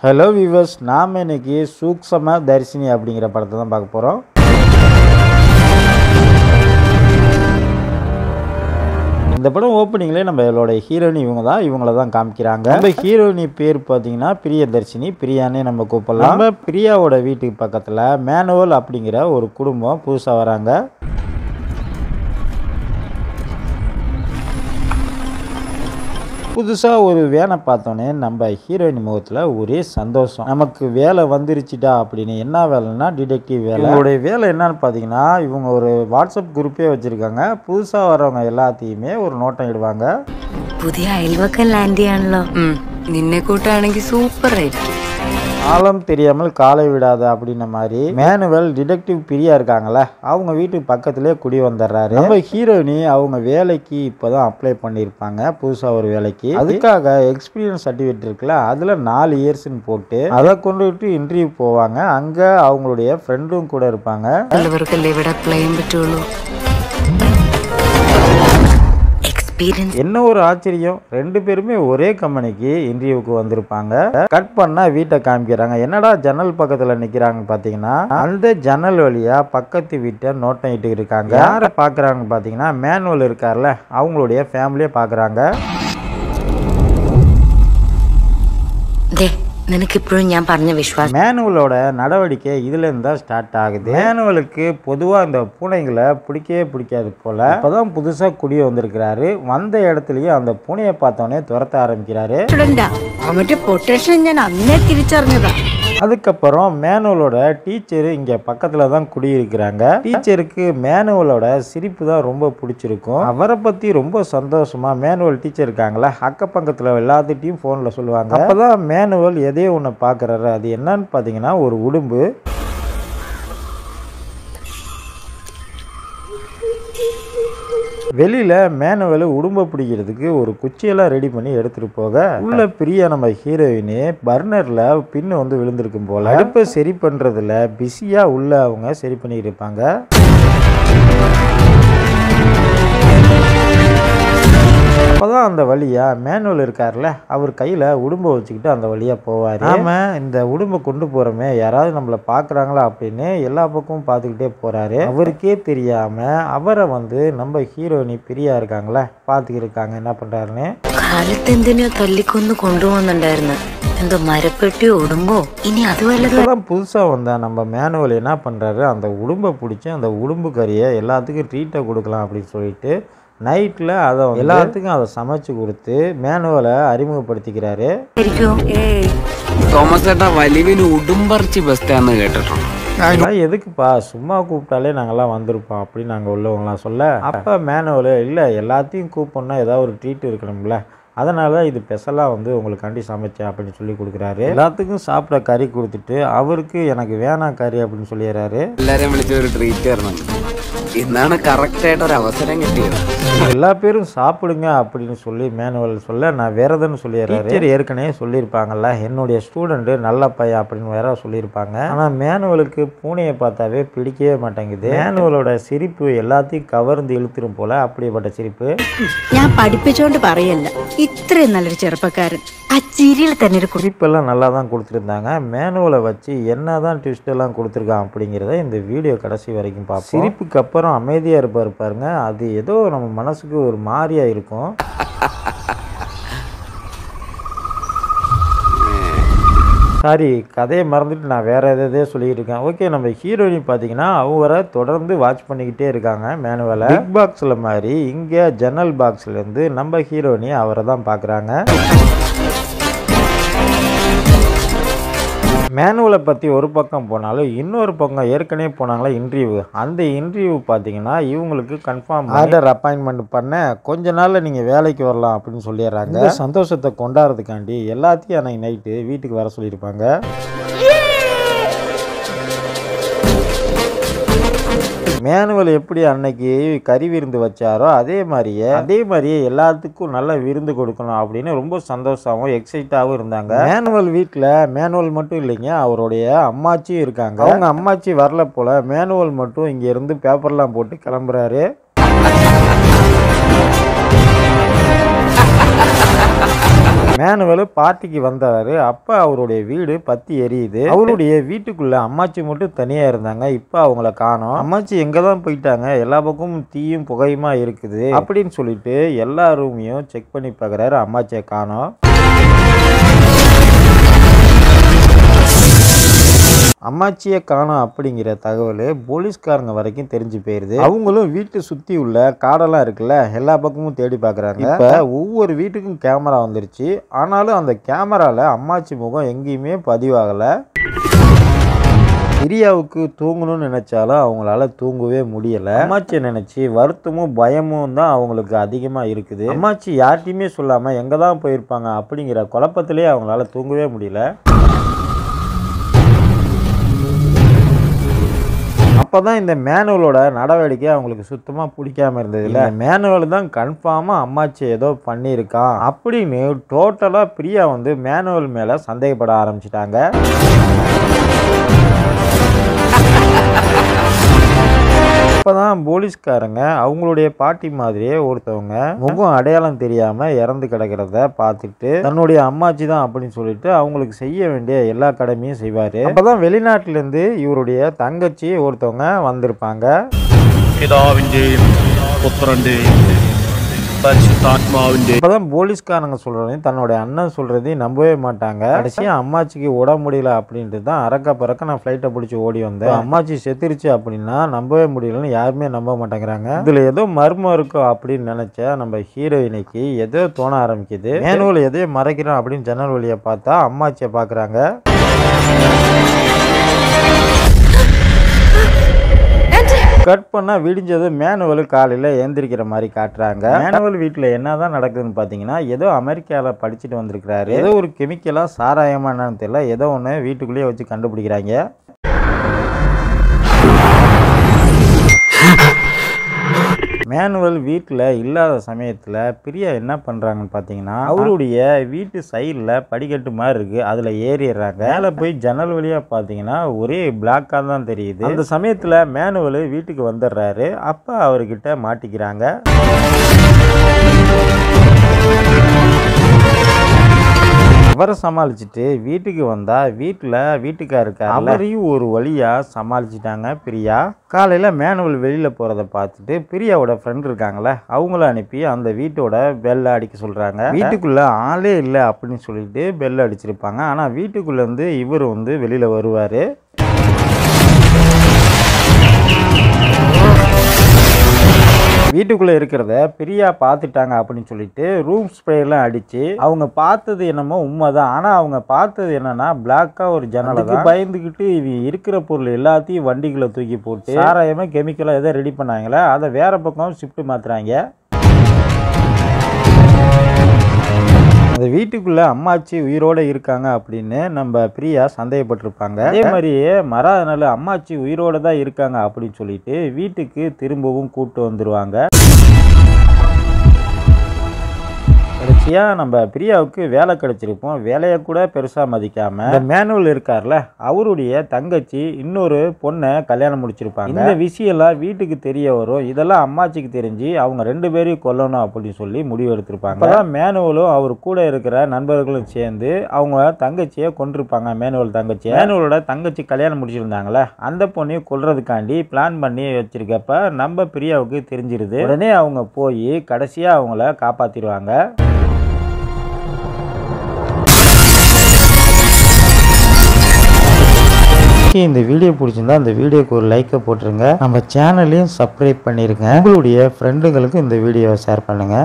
Hello viewers, நாம் இன்னைக்கு சூக்ஷம தரிசினி அப்படிங்கிற படத்தை தான் பார்க்க போகிறோம். இந்த படம் ஓப்பனிங்லேயே நம்மளோட ஹீரோயினி இவங்கள தான் காமிக்கிறாங்க. நம்ம ஹீரோயினி பேர் பார்த்தீங்கன்னா பிரியதர்ஷினி, பிரியானே நம்ம கூப்பிடலாம். நம்ம பிரியாவோட வீட்டுக்கு பக்கத்தில் மேனுவல் அப்படிங்கிற ஒரு குடும்பம் புதுசாக வராங்க. புதுசாக ஒரு வேலை பார்த்தோன்னே நம்ம ஹீரோயின் முகத்தில் ஒரே சந்தோஷம். நமக்கு வேலை வந்துருச்சுட்டா அப்படின்னு. என்ன வேலைன்னா டிடெக்டிவ் வேலை. இவங்களுடைய வேலை என்னன்னு பார்த்தீங்கன்னா, இவங்க ஒரு வாட்ஸ்அப் குரூப்பே வச்சுருக்காங்க. புதுசாக வரவங்க எல்லாத்தையுமே ஒரு நோட்டம் இடுவாங்க. പുതിയ അയൽവക്കം ലാൻഡ് ചെയ്യാണല്ലോ. നിന്നെ കൂട്ടാണെങ്കിൽ സൂപ്പർ ആയിരിക്കും. ஆழம் தெரியாமல் காலை விடாத அப்படின்ன மாதிரி மேனுவல் டிடெக்டிவ் பிரியா இருக்காங்கல்ல, அவங்க வீட்டுக்கு பக்கத்துலேயே குடி வந்துடுறாரு. நம்ம ஹீரோயினி அவங்க வேலைக்கு இப்போதான் அப்ளை பண்ணியிருப்பாங்க, புதுசாக ஒரு வேலைக்கு. அதுக்காக எக்ஸ்பீரியன்ஸ் சர்டிஃபிகேட் இருக்குல்ல, அதில் 4 இயர்ஸ்ன்னு போட்டு அதை கொண்டு விட்டு இன்டர்வியூ போவாங்க. அங்கே அவங்களுடைய ஃப்ரெண்டும் கூட இருப்பாங்க. என்ன ஒரு ஆச்சரியம், 2 பேருமே ஒரே கம்பெனிக்கு இன்டர்வியூக்கு வந்திருப்பாங்க. கட் பண்ணா வீட்டை காமிக்கிறாங்க. என்னடா ஜன்னல் பக்கத்துல நிக்கிறாங்க பாத்தீங்கன்னா, அந்த ஜன்னல் வழியா பக்கத்து வீட்டை நோட்டம் இட்டு இருக்காங்க. யாரை பாக்குறாங்க பாத்தீங்கன்னா, மேனுவல் இருக்கார்ல, அவங்களுடைய ஃபேமிலியை பாக்குறாங்க. மேனுவலோட நடவடிக்கை இதுல இருந்தா ஸ்டார்ட் ஆகுது. மேனுவலுக்கு பொதுவா இந்த பூனைகளை பிடிக்கவே பிடிக்காது போல. இப்பதான் புதுசா குடி வந்திருக்கிறாரு. வந்த இடத்துலயே அந்த பூனையை பார்த்தோன்னே துரத்த ஆரம்பிக்கிறாரு. அதுக்கப்புறம் மேனுவலோட டீச்சர் இங்க பக்கத்துல தான் குடியிருக்கிறாங்க. டீச்சருக்கு மேனுவலோட சிரிப்பு தான் ரொம்ப பிடிச்சிருக்கும். அவரை பத்தி ரொம்ப சந்தோஷமா மேனுவல் டீச்சர் இருக்காங்களா, அக்க பக்கத்துல எல்லாத்துட்டையும் போன்ல சொல்லுவாங்க. அப்பதான் மேனுவல் எதையோ ஒண்ணு பாக்குறாரு. அது என்னன்னு பாத்தீங்கன்னா ஒரு உடும்பு. வெளியில மேனுவல் உடும்ப பிடிக்கிறதுக்கு ஒரு குச்சியெல்லாம் ரெடி பண்ணி எடுத்துட்டு போக, உள்ள பிரியா நம்ம ஹீரோயினி பர்னர்ல பின்னு வந்து விழுந்திருக்கும் போல. அடுப்பை சரி பண்றதுல பிஸியா உள்ள அவங்க சரி பண்ணிட்டு இருப்பாங்க. அப்பதான் அந்த வழியா மேனுவல் இருக்காருல்ல, அவர் கையில உடும்ப வச்சுக்கிட்டு அந்த வழியா போவாரு. நாம இந்த உடும்ப கொண்டு போறோமே, யாராவது நம்மள பாக்குறாங்களா அப்படின்னு எல்லா பக்கமும் பார்த்துக்கிட்டே போறாரு. அவருக்கே தெரியாம அவரை வந்து நம்ம ஹீரோயினி பிரியா இருக்காங்களா பாத்துக்கிட்டு இருக்காங்க. என்ன பண்றாருன்னு കാലത്തെന്തിനോ തല്ലിക്കൊന്ന് കൊണ്ടുപോകുന്നുണ്ടായിരുന്നു. എന്തോ മരപ്പെട്ടി ഉടുമ്പോ ഇനി അതുവല്ലതും. புதுசா வந்த நம்ம மேனுவல் என்ன பண்றாரு, அந்த உடும்பை பிடிச்சி அந்த உடும்பு கறியை எல்லாத்துக்கும் ட்ரீட்டை கொடுக்கலாம் அப்படின்னு சொல்லிட்டு நைட்டில் அதை எல்லாத்துக்கும் அதை சமைச்சு கொடுத்து மேனுவலை அறிமுகப்படுத்திக்கிறாரு. எதுக்குப்பா சும்மா கூப்பிட்டாலே நாங்கள்லாம் வந்திருப்போம் அப்படின்னு நாங்கள் உள்ளவங்களாம் சொல்ல, அப்போ மேனுவல் இல்லை எல்லாத்தையும் கூப்பிடணும்னா ஏதாவது ஒரு ட்ரீட் இருக்கணும்ல, அதனால இது ஸ்பெஷலாக வந்து உங்களுக்காண்டி சமைச்சேன் அப்படின்னு சொல்லி கொடுக்குறாரு. எல்லாத்துக்கும் சாப்பிட கறி கொடுத்துட்டு அவருக்கு எனக்கு வேணாம் கறி அப்படின்னு சொல்லிடுறாரு. எல்லாரையும் விളിച്ച ஒரு ட்ரீட் தரணும். இதான கரெக்டாயிட்ட ஒரு அவசரம் கிட்டியது. எல்லா பேரும் சாப்பிடுங்க அப்படின்னு சொல்லி மேனுவல் சொல்ல, நான் வேறதுன்னு சொல்லிடுறாரு. டீச்சர் ஏற்கனவே சொல்லியிருப்பாங்கல்ல, என்னுடைய ஸ்டூடெண்ட் நல்ல பையன் அப்படின்னு வேற சொல்லியிருப்பாங்க. ஆனால் மேனுவலுக்கு பூனையை பார்த்தாவே பிடிக்கவே மாட்டேங்குது. மேனுவலோட சிரிப்பு எல்லாத்தையும் கவர்ந்து இழுத்துரும் போல, அப்படிப்பட்ட சிரிப்பு. நான் படிப்பிச்சோண்டு പറയല്ല, ഇത്രയും നല്ലൊരു ചെറുപ്പക്കാരൻ ആ ചിരിയിൽ തന്നെ ഒരു குறிப்பெல்லாம் நல்லா தான் கொடுத்துருந்தாங்க. மேனுவலை வச்சு என்ன தான் ட்விஸ்ட் எல்லாம் கொடுத்துருக்கான் அப்படிங்கிறத இந்த வீடியோ கடைசி வரைக்கும் பார்ப்போம். சிரிப்புக்கு அப்புறம் அமைதியாக இருப்பார் பாருங்க, அது ஏதோ நம்ம மனசுக்கு ஒரு மாதிரியா இருக்கும். சாரி, கதையை மறந்துட்டு நான் வேற எதையோ சொல்லிட்டு இருக்கேன். ஓகே, நம்ம ஹீரோயின் பார்த்தீங்கன்னா அவரை தொடர்ந்து வாட்ச் பண்ணிக்கிட்டே இருக்காங்க மேனுவலை. பிக் பாக்ஸில் மாதிரி இங்கே ஜன்னல் பாக்ஸ்லேருந்து நம்ம ஹீரோயினி அவரை தான் பார்க்குறாங்க. மேனுவலை பற்றி ஒரு பக்கம் போனாலும் இன்னொரு பக்கம் ஏற்கனவே போனாங்களா இன்டர்வியூ, அந்த இன்டர்வியூ பார்த்தீங்கன்னா இவங்களுக்கு கன்ஃபார்ம் ஆர்டர் அப்பாயின்மெண்ட் பண்ண கொஞ்ச நாளில் நீங்கள் வேலைக்கு வரலாம் அப்படின்னு சொல்லிடுறாங்க. இந்த சந்தோஷத்தை கொண்டாடுறதுக்காண்டி எல்லாத்தையும் அன்னைக்கு நைட்டு வீட்டுக்கு வர சொல்லியிருப்பாங்க. மேனுவல் எப்படி அன்னைக்கு கறி விருந்து வச்சாரோ அதே மாதிரியே எல்லாத்துக்கும் நல்ல விருந்து கொடுக்கணும் அப்படின்னு ரொம்ப சந்தோஷமாகவும் எக்ஸைட்டாகவும் இருந்தாங்க. மேனுவல் வீட்டில் மேனுவல் மட்டும் இல்லைங்க, அவருடைய அம்மாச்சியும் இருக்காங்க. அவங்க அம்மாச்சி வரல போல, மேனுவல் மட்டும் இங்கே இருந்து பேப்பர்லாம் போட்டு கிளம்புறாரு. மேனுவல் பார்ட்டிக்கு வந்தாரு. அப்ப அவருடைய வீடு பத்தி எரியுது. அவருடைய வீட்டுக்குள்ள அம்மாச்சி மட்டும் தனியா இருந்தாங்க. இப்ப அவங்கள காணோம். அம்மாச்சி எங்கதான் போயிட்டாங்க, எல்லா பக்கமும் தீயும் புகையுமா இருக்குது அப்படின்னு சொல்லிட்டு எல்லா ரூமையும் செக் பண்ணி பார்க்கறாரு. அம்மாச்சியை காணோம். அம்மாச்சியை காணோம் அப்படிங்கிற தகவல் போலீஸ்காரங்க வரைக்கும் தெரிஞ்சு போயிருது. அவங்களும் வீட்டை சுற்றி உள்ள காடெல்லாம் இருக்குல்ல, எல்லா பக்கமும் தேடி பார்க்குறாங்க. இப்போ ஒவ்வொரு வீட்டுக்கும் கேமரா வந்துருச்சு. ஆனாலும் அந்த கேமராவில் அம்மாச்சி முகம் எங்கேயுமே பதிவாகலை. பிரியாவுக்கு தூங்கணும்னு நினைச்சாலும் அவங்களால தூங்கவே முடியலை. அம்மாச்சியை நினைச்சு வருத்தமும் பயமும் தான் அவங்களுக்கு அதிகமாக இருக்குது. அம்மாச்சி யார்கிட்டையுமே சொல்லாமல் எங்கே தான் போயிருப்பாங்க அப்படிங்கிற குழப்பத்திலே அவங்களால தூங்கவே முடியல. அப்போதான் இந்த மேனுவலோட நடவடிக்கை அவங்களுக்கு சுத்தமாக பிடிக்காம இருந்தது. இல்லை, மேனுவல் தான் கன்ஃபார்மாக அம்மாச்சி ஏதோ பண்ணியிருக்கான் அப்படின்னு டோட்டலாக பிரியா வந்து மேனுவல் மேலே சந்தேகப்பட ஆரம்பிச்சிட்டாங்க. அப்பதான் போலீஸ்காரங்க அவங்களுடைய பாட்டி மாதிரியே ஒருத்தவங்க முகம் அடையாளம் தெரியாம இறந்து கிடக்கிறத பார்த்துட்டு தன்னுடைய அம்மாச்சி தான் அப்படின்னு சொல்லிட்டு அவங்களுக்கு செய்ய வேண்டிய எல்லா கடமையும் செய்வாரு. அப்பதான் வெளிநாட்டுல இருந்து இவருடைய தங்கச்சி ஒருத்தவங்க வந்திருப்பாங்க. அப்பதான் போலீஸ்காரங்க சொல்றதையும் தன்னுடைய அண்ணன் சொல்றதையும் நம்பவே மாட்டாங்க. கடைசியா அம்மாச்சிக்கு உட முடியல அப்படின்ட்டு தான் அறக்க பறக்க நான் ஃபிளைட்டை பிடிச்சி ஓடி வந்தேன். அம்மாச்சி செத்துருச்சு அப்படின்னா நம்பவே முடியலன்னு யாருமே நம்ப மாட்டேங்கிறாங்க. இதுல ஏதோ மர்மம் இருக்கும் அப்படின்னு நினைச்ச நம்ம ஹீரோயினுக்கு ஏதோ தோண ஆரம்பிக்குது. மேனுவல் எதையோ மறைக்கிறான் அப்படின்னு ஜன்னல் வழியை பார்த்தா அம்மாச்சியை பாக்குறாங்க. கட் பண்ணா விடிஞ்சது மேனுவல் காலையில் எழுந்திரிக்கிற மாதிரி காட்டுறாங்க. மேனுவல் வீட்டில் என்னதான் நடக்குதுன்னு பார்த்தீங்கன்னா, ஏதோ அமெரிக்காவில் படிச்சுட்டு வந்திருக்கிறாரு. ஏதோ ஒரு கெமிக்கலாக சாராயமா என்னன்னு தெரியல, ஏதோ ஒன்று வீட்டுக்குள்ளேயே வச்சு கண்டுபிடிக்கிறாங்க. மேனுவல் வீட்டில் இல்லாத சமயத்தில் பிரியா என்ன பண்ணுறாங்கன்னு பார்த்தீங்கன்னா, அவருடைய வீட்டு சைடில் படிக்கட்டு மாதிரி இருக்குது, அதில் ஏறிடுறாங்க. மேலே போய் ஜன்னல் வழியாக பார்த்தீங்கன்னா ஒரே பிளாக்காக தான் தெரியுது. அந்த சமயத்தில் மேனுவல் வீட்டுக்கு வந்துடுறாரு. அப்போ அவர்கிட்ட மாட்டிக்கிறாங்க. அவரை சமாளிச்சுட்டு வீட்டுக்கு வந்தா வீட்டுக்காருக்கு அவரையும் ஒரு வழியா சமாளிச்சுட்டாங்க பிரியா. காலையில மேனுவல் வெளியில போறதை பார்த்துட்டு பிரியாவோட ஃப்ரெண்ட் இருக்காங்களே, அவங்கள அனுப்பி அந்த வீட்டோட பெல்ல அடிக்க சொல்றாங்க. வீட்டுக்குள்ள ஆளே இல்லை அப்படின்னு சொல்லிட்டு பெல் அடிச்சிருப்பாங்க. ஆனா வீட்டுக்குள்ள இருந்து இவர் வந்து வெளியில வருவாரு. வீட்டுக்குள்ளே இருக்கிறத பிரியா பார்த்துட்டாங்க அப்படின்னு சொல்லிட்டு ரூம் ஸ்ப்ரேலாம் அடித்து அவங்க பார்த்தது என்னமோ உண்மைதான். ஆனால் அவங்க பார்த்தது என்னன்னா பிளாக்காக ஒரு ஜன்னலுக்கு பயந்துக்கிட்டு இது இருக்கிற பொருள் எல்லாத்தையும் வண்டிகளை தூக்கி போட்டு சாராயமாக கெமிக்கலாக எதோ ரெடி பண்ணாங்களே, அதை வேற பக்கம் ஷிஃப்ட் மாற்றுறாங்க. அந்த வீட்டுக்குள்ள அம்மாச்சி உயிரோட இருக்காங்க அப்படின்னு நம்ம பிரியா சந்தேகப்பட்டிருப்பாங்க. அதே மாதிரியே மறாதனால அம்மாச்சி உயிரோட தான் இருக்காங்க அப்படின்னு சொல்லிட்டு வீட்டுக்கு திரும்பவும் கூட்டு வந்துருவாங்க. கடைசியா நம்ம பிரியாவுக்கு வேலை கிடைச்சிருப்போம். வேலையை கூட பெருசா மதிக்காம இந்த மேனுவல் இருக்கார்ல, அவருடைய தங்கச்சி இன்னொரு பொண்ணை கல்யாணம் முடிச்சிருப்பாங்க. இந்த விஷயம்லாம் வீட்டுக்கு தெரிய வரும். இதெல்லாம் அம்மாச்சிக்கு தெரிஞ்சு அவங்க 2 பேரையும் கொல்லணும் அப்படின்னு சொல்லி முடிவு எடுத்திருப்பாங்க. அப்பதான் மேனுவலும் அவர் கூட இருக்கிற நண்பர்களும் சேர்ந்து அவங்க தங்கச்சியை கொண்டிருப்பாங்க. மேனுவலோட தங்கச்சி கல்யாணம் முடிச்சிருந்தாங்களே, அந்த பொண்ணையும் கொல்றதுக்காண்டி பிளான் பண்ணி வச்சிருக்கப்ப நம்ம பிரியாவுக்கு தெரிஞ்சிருது. உடனே அவங்க போய் கடைசியா அவங்கள காப்பாத்திடுவாங்க. இந்த வீடியோ பிடிச்சிருந்தா இந்த வீடியோக்கு ஒரு லைக்கை போட்டுருங்க. நம்ம சேனலையும் சப்ஸ்கிரைப் பண்ணிருங்க. உங்களுடைய ஃப்ரெண்டுங்களுக்கு இந்த வீடியோவை ஷேர் பண்ணுங்க.